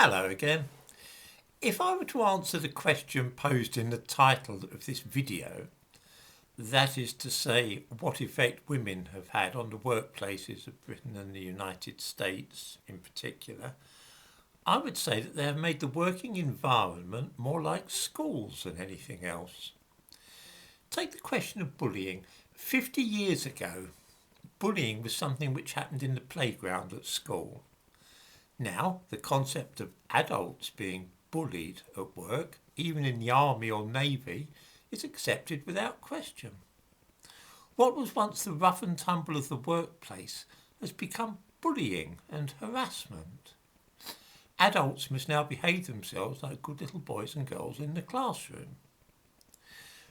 Hello again. If I were to answer the question posed in the title of this video, that is to say, what effect women have had on the workplaces of Britain and the United States in particular, I would say that they have made the working environment more like schools than anything else. Take the question of bullying. 50 years ago, bullying was something which happened in the playground at school. Now, the concept of adults being bullied at work, even in the army or navy, is accepted without question. What was once the rough and tumble of the workplace has become bullying and harassment. Adults must now behave themselves like good little boys and girls in the classroom.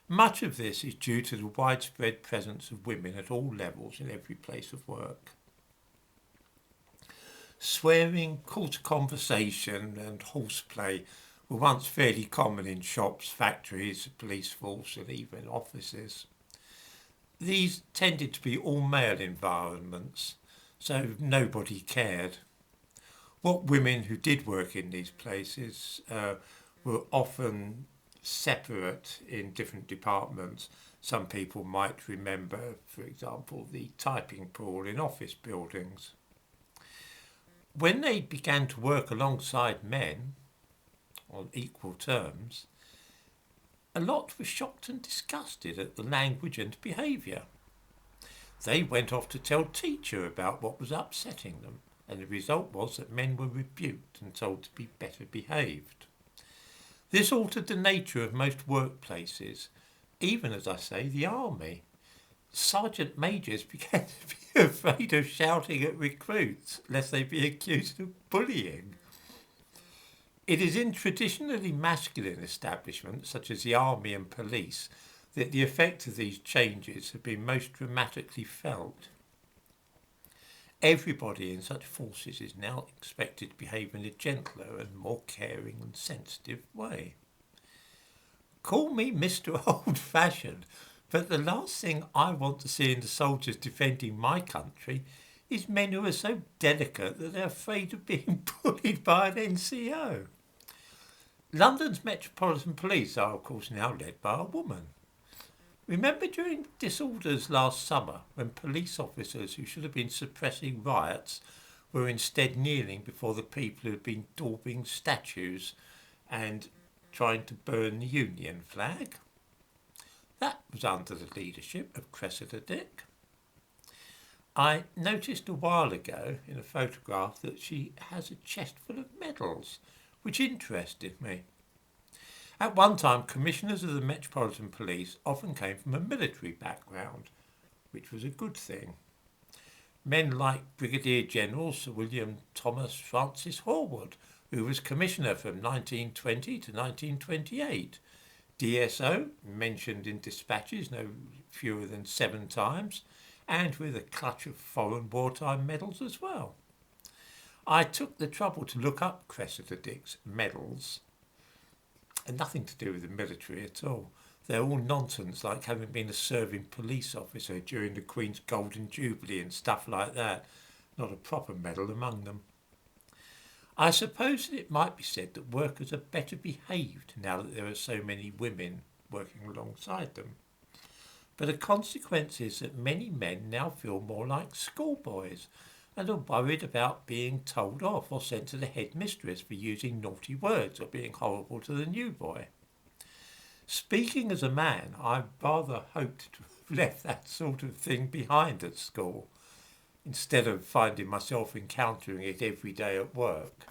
Much of this is due to the widespread presence of women at all levels in every place of work. Swearing, coarse conversation and horseplay were once fairly common in shops, factories, police force and even offices. These tended to be all-male environments, so nobody cared. What women who did work in these places were often separate in different departments. Some people might remember, for example, the typing pool in office buildings. When they began to work alongside men on equal terms, a lot were shocked and disgusted at the language and behaviour. They went off to tell teacher about what was upsetting them, and the result was that men were rebuked and told to be better behaved. This altered the nature of most workplaces, even, as I say, the army. Sergeant majors began to be afraid of shouting at recruits lest they be accused of bullying. It is in traditionally masculine establishments such as the army and police that the effect of these changes have been most dramatically felt. Everybody in such forces is now expected to behave in a gentler and more caring and sensitive way. Call me Mr. Old-fashioned, but the last thing I want to see in the soldiers defending my country is men who are so delicate that they're afraid of being bullied by an NCO. London's Metropolitan Police are, of course, now led by a woman. Remember during disorders last summer when police officers who should have been suppressing riots were instead kneeling before the people who had been daubing statues and trying to burn the Union flag? That was under the leadership of Cressida Dick. I noticed a while ago in a photograph that she has a chest full of medals, which interested me. At one time, commissioners of the Metropolitan Police often came from a military background, which was a good thing. Men like Brigadier General Sir William Thomas Francis Horwood, who was commissioner from 1920 to 1928, DSO, mentioned in dispatches no fewer than 7 times, and with a clutch of foreign wartime medals as well. I took the trouble to look up Cressida Dick's medals, and nothing to do with the military at all. They're all nonsense, like having been a serving police officer during the Queen's Golden Jubilee and stuff like that. Not a proper medal among them. I suppose that it might be said that workers are better behaved now that there are so many women working alongside them. But the consequence is that many men now feel more like schoolboys and are worried about being told off or sent to the headmistress for using naughty words or being horrible to the new boy. Speaking as a man, I rather hoped to have left that sort of thing behind at school, instead of finding myself encountering it every day at work.